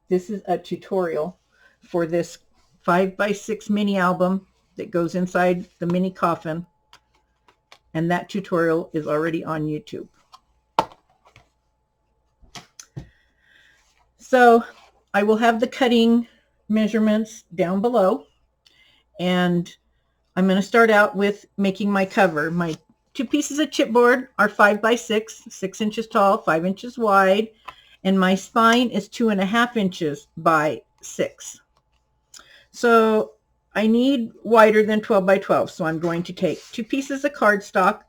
This is a tutorial for this 5x6 mini album that goes inside the mini coffin, and that tutorial is already on YouTube. So I will have the cutting measurements down below, and I'm going to start out with making my cover. My 2 pieces of chipboard are 5x6, 6 inches tall, 5 inches wide, and my spine is 2.5 inches by 6. So I need wider than 12 by 12. So I'm going to take 2 pieces of cardstock.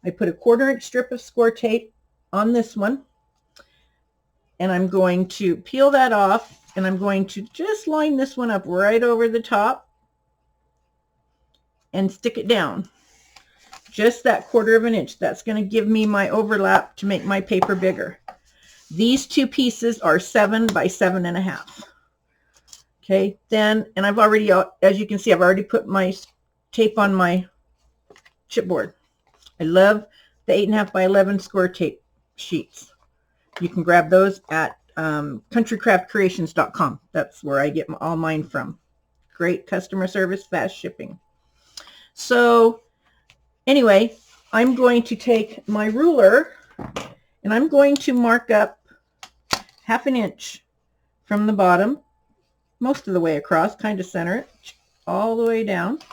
I put a 1/4 inch strip of score tape on this one, and I'm going to peel that off, and I'm going to just line this one up right over the top and stick it down. Just that 1/4 inch. That's going to give me my overlap to make my paper bigger. These 2 pieces are 7 by 7.5. Okay, then, and I've already, as you can see, I've already put my tape on my chipboard. I love the 8.5 by 11 score tape sheets. You can grab those at countrycraftcreations.com. That's where I get all mine from. Great customer service, fast shipping. So anyway, I'm going to take my ruler and I'm going to mark up 1/2 inch from the bottom, most of the way across, kind of center it all the way down. So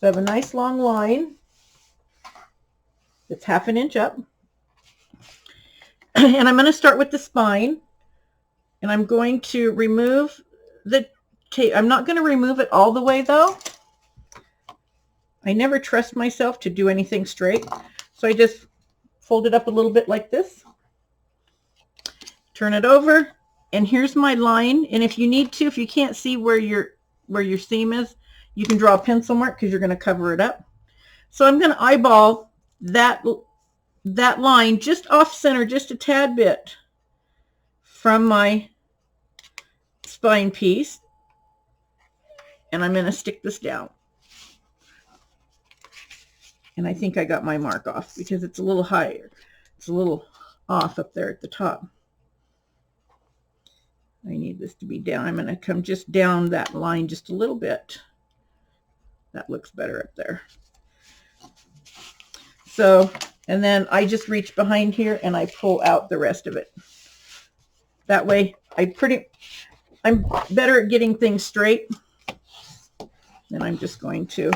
I have a nice long line that's 1/2 inch up. And I'm going to start with the spine, and I'm going to remove the tape. I'm not going to remove it all the way though. I never trust myself to do anything straight. So I just fold it up a little bit like this, turn it over, and here's my line. And if you need to, if you can't see where your seam is, you can draw a pencil mark because you're going to cover it up. So I'm going to eyeball that line just off center, just a tad bit from my spine piece, and I'm going to stick this down. And I think I got my mark off because it's a little higher. It's a little off up there at the top. I need this to be down. I'm going to come just down that line just a little bit. That looks better up there. So, and then I just reach behind here and I pull out the rest of it. That way I'm better at getting things straight. And I'm just going to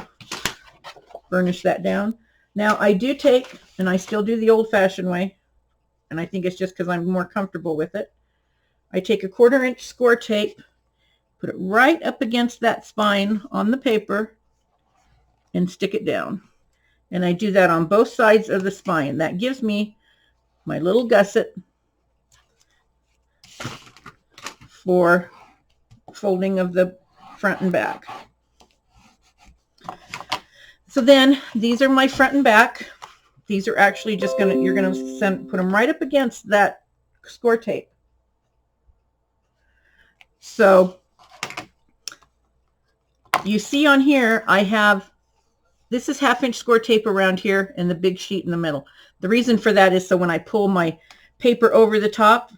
burnish that down. Now I do take, and I still do the old-fashioned way, and I think it's just because I'm more comfortable with it. I take a 1/4 inch score tape, put it right up against that spine on the paper, and stick it down. And I do that on both sides of the spine. That gives me my little gusset for folding of the front and back. So then these are my front and back. These are actually just you're gonna put them right up against that score tape. So you see on here, this is 1/2 inch score tape around here and the big sheet in the middle. The reason for that is so when I pull my paper over the top,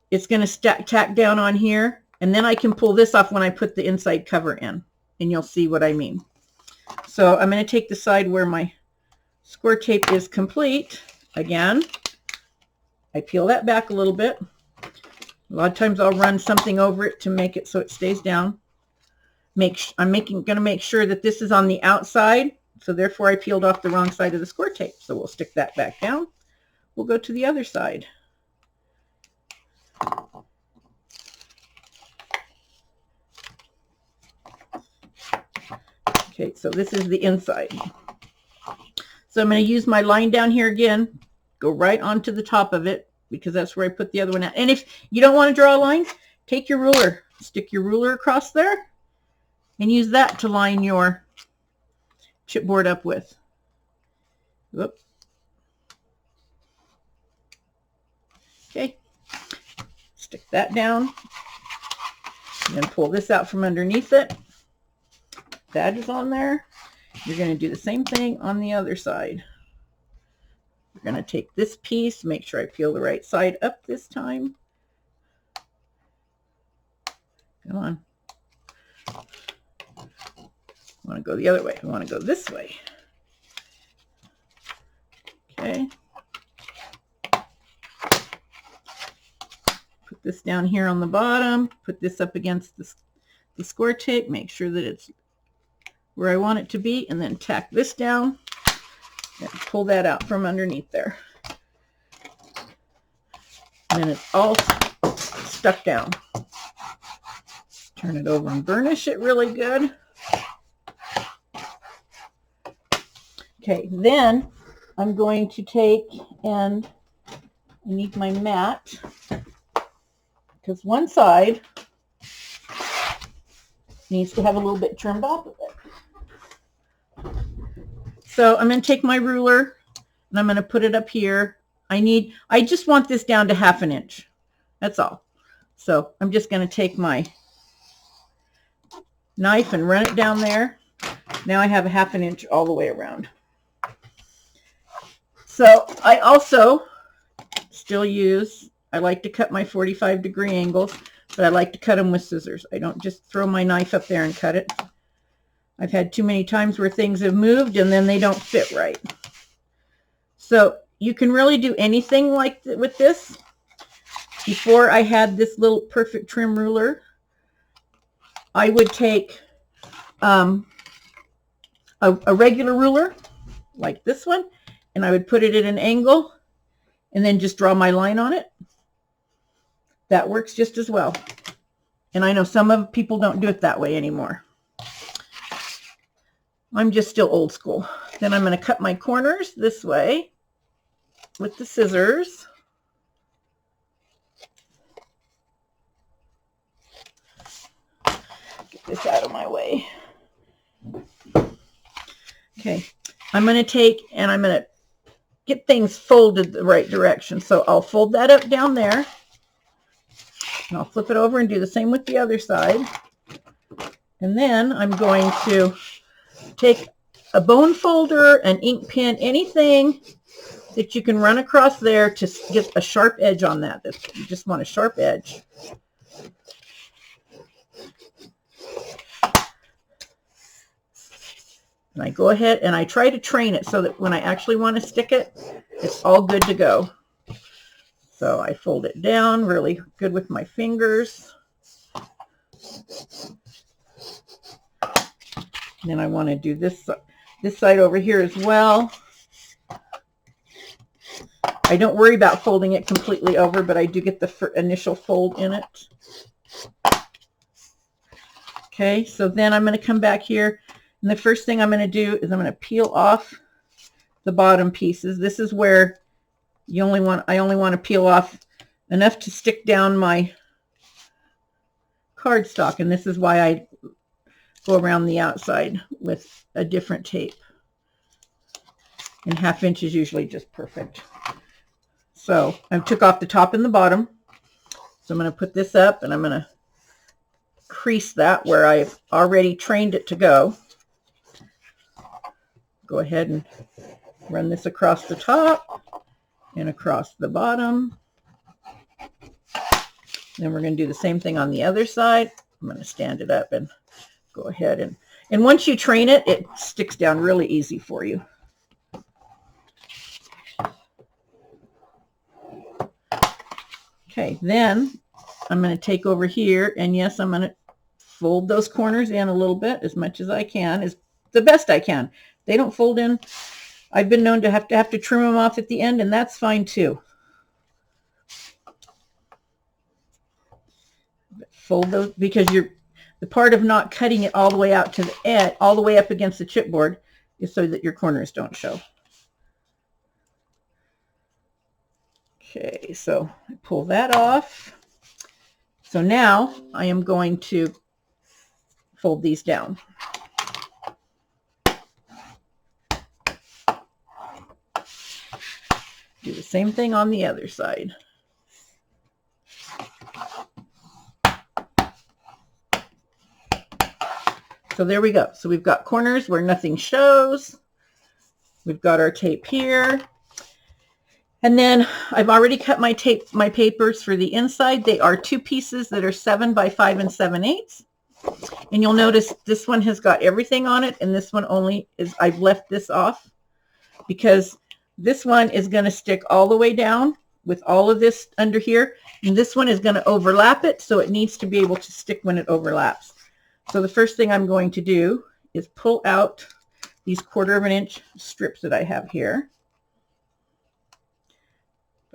it's going to tack down on here, and then I can pull this off when I put the inside cover in, and you'll see what I mean. So I'm going to take the side where my score tape is complete. Again, I peel that back a little bit. A lot of times I'll run something over it to make it so it stays down. I'm going to make sure that this is on the outside, so therefore I peeled off the wrong side of the score tape. So we'll stick that back down. We'll go to the other side. Okay, so this is the inside. So I'm going to use my line down here again, go right onto the top of it, because that's where I put the other one at. And if you don't want to draw a line, take your ruler, stick your ruler across there, and use that to line your chipboard up with. Whoop. Okay, stick that down, and then pull this out from underneath it. That is on there. You're going to do the same thing on the other side. We're going to take this piece, make sure I peel the right side up this time. Come on. I want to go the other way. I want to go this way. Okay. Put this down here on the bottom. Put this up against the score tape. Make sure that it's where I want it to be. And then tack this down. And pull that out from underneath there. And then it's all stuck down. Turn it over and burnish it really good. Okay, then I'm going to take, and I need my mat, because one side needs to have a little bit trimmed off of it. So I'm going to take my ruler and I'm going to put it up here. I just want this down to 1/2 inch. That's all. So I'm just going to take my knife and run it down there. Now I have a 1/2 inch all the way around. So I also still use, I like to cut my 45-degree angles, but I like to cut them with scissors. I don't just throw my knife up there and cut it. I've had too many times where things have moved and then they don't fit right. So you can really do anything like with this. Before I had this little perfect trim ruler, I would take a regular ruler like this one, and I would put it at an angle and then just draw my line on it. That works just as well. And I know some of people don't do it that way anymore. I'm just still old school. Then I'm going to cut my corners this way with the scissors. Get this out of my way. Okay, I'm going to take and I'm going to get things folded the right direction. So I'll fold that up down there. And I'll flip it over and do the same with the other side. And then I'm going to take a bone folder, an ink pen, anything that you can run across there to get a sharp edge on that. You just want a sharp edge. And I go ahead and I try to train it so that when I actually want to stick it, it's all good to go. So I fold it down really good with my fingers. And then I want to do this side over here as well. I don't worry about folding it completely over, but I do get the initial fold in it. Okay, so then I'm going to come back here, and the first thing I'm going to do is I'm going to peel off the bottom pieces. This is where I only want to peel off enough to stick down my cardstock, and this is why I go around the outside with a different tape. And 1/2 inch is usually just perfect. So I took off the top and the bottom. So I'm going to put this up and I'm going to crease that where I've already trained it to go. Go ahead and run this across the top and across the bottom. Then we're going to do the same thing on the other side. I'm going to stand it up and go ahead and once you train it, it sticks down really easy for you. Okay, then I'm going to take over here, and yes, I'm going to fold those corners in a little bit, as much as I can, as the best I can. They don't fold in. I've been known to have to trim them off at the end, and that's fine too. Fold those, because the part of not cutting it all the way out to the edge, all the way up against the chipboard, is so that your corners don't show. Okay, so I pull that off. So now I am going to fold these down. Do the same thing on the other side. So there we go. So we've got corners where nothing shows. We've got our tape here. And then I've already cut my papers for the inside. They are 2 pieces that are 7 by 5 7/8. And you'll notice this one has got everything on it, and this one only is, I've left this off because this one is going to stick all the way down with all of this under here, and this one is going to overlap it, so it needs to be able to stick when it overlaps. So the first thing I'm going to do is pull out these 1/4 inch strips that I have here.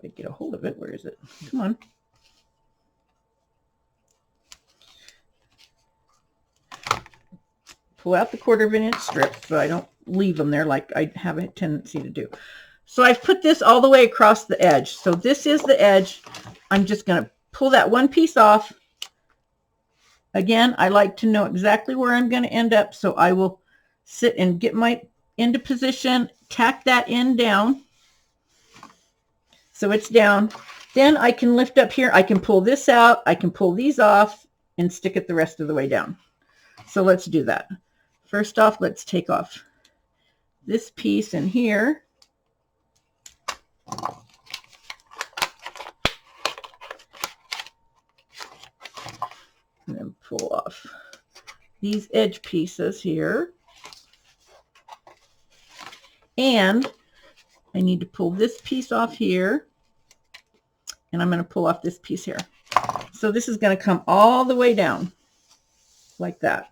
If I get a hold of it, where is it? Come on. Pull out the 1/4 inch strips so I don't leave them there like I have a tendency to do. So I've put this all the way across the edge. So this is the edge. I'm just going to pull that one piece off. Again, I like to know exactly where I'm going to end up, so I will sit and get my into position, tack that end down so it's down. Then I can lift up here. I can pull this out. I can pull these off and stick it the rest of the way down. So let's do that. First off, let's take off this piece in here. And then pull off these edge pieces here. And I need to pull this piece off here. And I'm going to pull off this piece here. So this is going to come all the way down like that.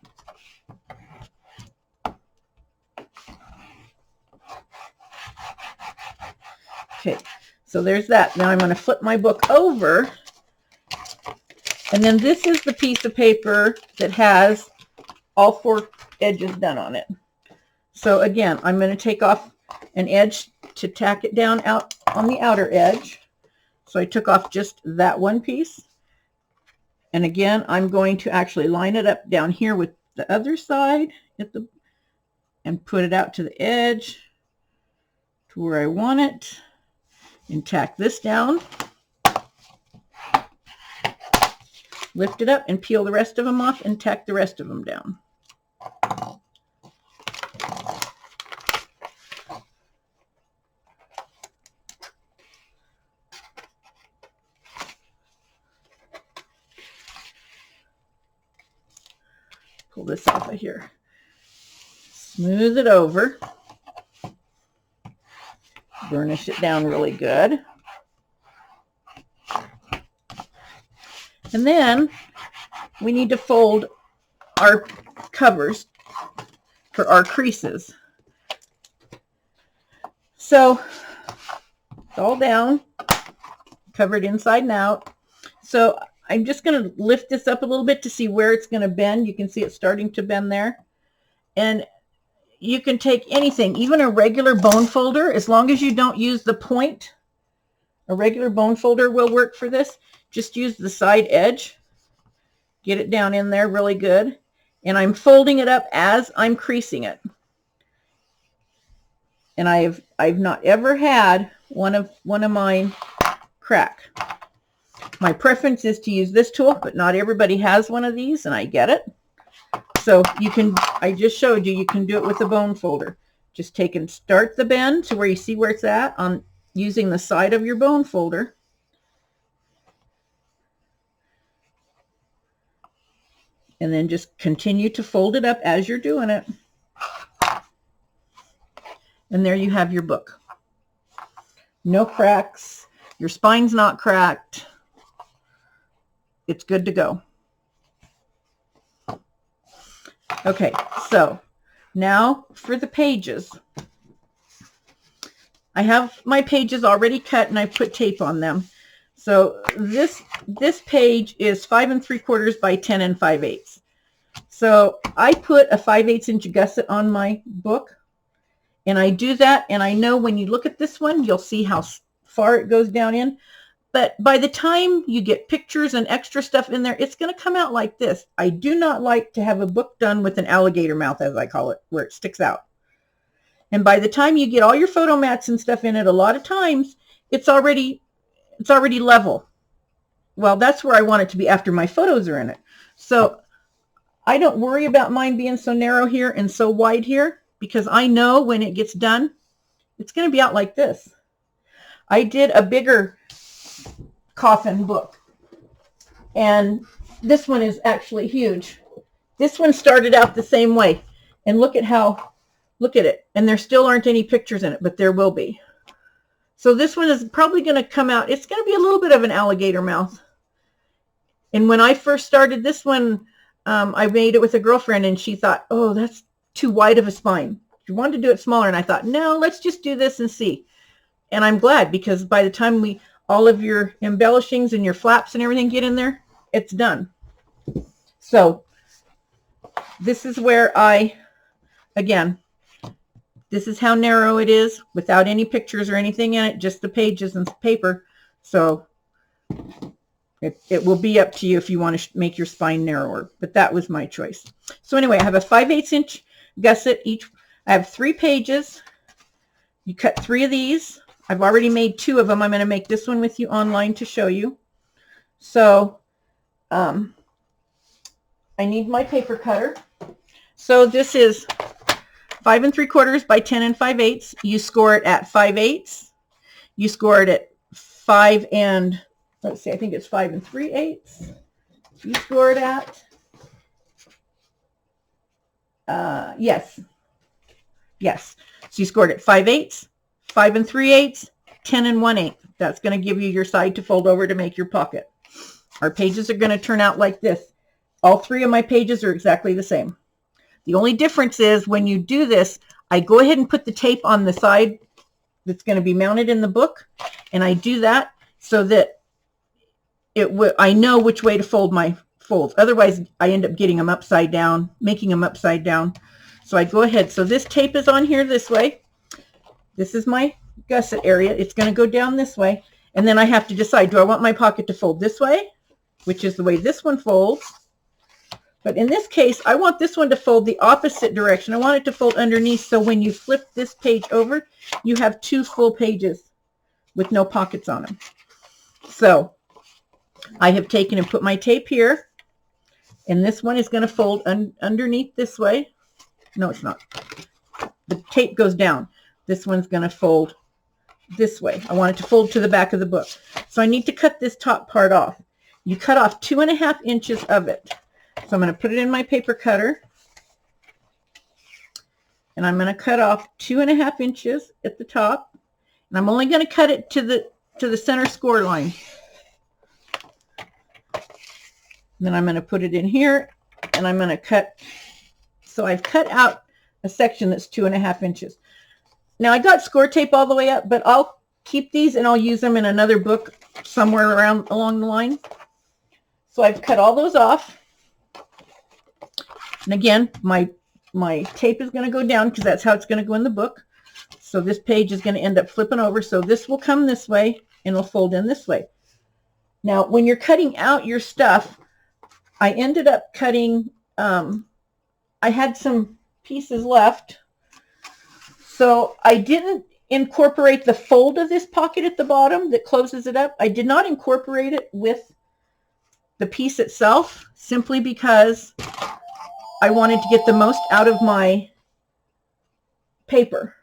Okay, so there's that. Now I'm going to flip my book over. And then this is the piece of paper that has all 4 edges done on it. So again, I'm going to take off an edge to tack it down out on the outer edge. So I took off just that one piece. And again, I'm going to actually line it up down here with the other side and put it out to the edge to where I want it. And tack this down. Lift it up and peel the rest of them off and tack the rest of them down. Pull this off of here. Smooth it over. Burnish it down really good. And then we need to fold our covers for our creases. So it's all down, covered inside and out. So I'm just going to lift this up a little bit to see where it's going to bend. You can see it starting to bend there. And you can take anything, even a regular bone folder, as long as you don't use the point. A regular bone folder will work for this. Just use the side edge. Get it down in there really good. And I'm folding it up as I'm creasing it. And I've not ever had one of mine crack. My preference is to use this tool, but not everybody has one of these, and I get it. So you can, I just showed you, you can do it with a bone folder. Just take and start the bend to where you see where it's at on using the side of your bone folder. And then just continue to fold it up as you're doing it. And there you have your book. No cracks. Your spine's not cracked. It's good to go. Okay, so now for the pages. I have my pages already cut and I put tape on them. So this page is 5 3/4 by 10 5/8. So I put a 5/8 inch gusset on my book, and I do that, and I know when you look at this one, you'll see how far it goes down in. But by the time you get pictures and extra stuff in there, it's going to come out like this. I do not like to have a book done with an alligator mouth, as I call it, where it sticks out. And by the time you get all your photo mats and stuff in it, a lot of times it's already level. Well, that's where I want it to be after my photos are in it. So I don't worry about mine being so narrow here and so wide here, because I know when it gets done, it's going to be out like this. I did a bigger Coffin book, and this one is actually huge. This one started out the same way, and look at it, and there still aren't any pictures in it, but there will be. So this one is probably going to come out, it's going to be a little bit of an alligator mouth. And when I first started this one, I made it with a girlfriend, and she thought, oh, that's too wide of a spine. She wanted to do it smaller, and I thought, no, let's just do this and see. And I'm glad, because by the time all of your embellishings and your flaps and everything get in there, it's done. So this is where again, this is how narrow it is without any pictures or anything in it, just the pages and paper. So it will be up to you if you want to make your spine narrower, but that was my choice. So anyway, I have a 5/8 inch gusset each. I have 3 pages. You cut 3 of these. I've already made 2 of them. I'm going to make this one with you online to show you. So I need my paper cutter. So this is 5 3/4 by 10 5/8. You score it at 5/8. You score it at 5 and, let's see, I think it's 5 3/8. You score it at, yes. So you scored at 5/8, 5 3/8, 10 1/8. That's going to give you your side to fold over to make your pocket. Our pages are going to turn out like this. All 3 of my pages are exactly the same. The only difference is when you do this, I go ahead and put the tape on the side that's going to be mounted in the book, and I do that so that I know which way to fold my folds. Otherwise, I end up getting them upside down, making them upside down. So I go ahead. So this tape is on here this way. This is my gusset area. It's going to go down this way. And then I have to decide, do I want my pocket to fold this way, which is the way this one folds? But in this case, I want this one to fold the opposite direction. I want it to fold underneath, so when you flip this page over, you have 2 full pages with no pockets on them. So I have taken and put my tape here, and this one is going to fold underneath this way. No, it's not. The tape goes down. This one's going to fold this way. I want it to fold to the back of the book. So I need to cut this top part off. You cut off 2.5 inches of it. So I'm going to put it in my paper cutter, and I'm going to cut off 2.5 inches at the top, and I'm only going to cut it to the center score line. And then I'm going to put it in here, and I'm going to cut. So I've cut out a section that's 2.5 inches. Now I got score tape all the way up, but I'll keep these and I'll use them in another book somewhere along the line. So I've cut all those off. And again, my tape is going to go down because that's how it's going to go in the book. So this page is going to end up flipping over. So this will come this way and it'll fold in this way. Now, when you're cutting out your stuff, I ended up cutting, I had some pieces left. So I didn't incorporate the fold of this pocket at the bottom that closes it up. I did not incorporate it with the piece itself, simply because I wanted to get the most out of my paper.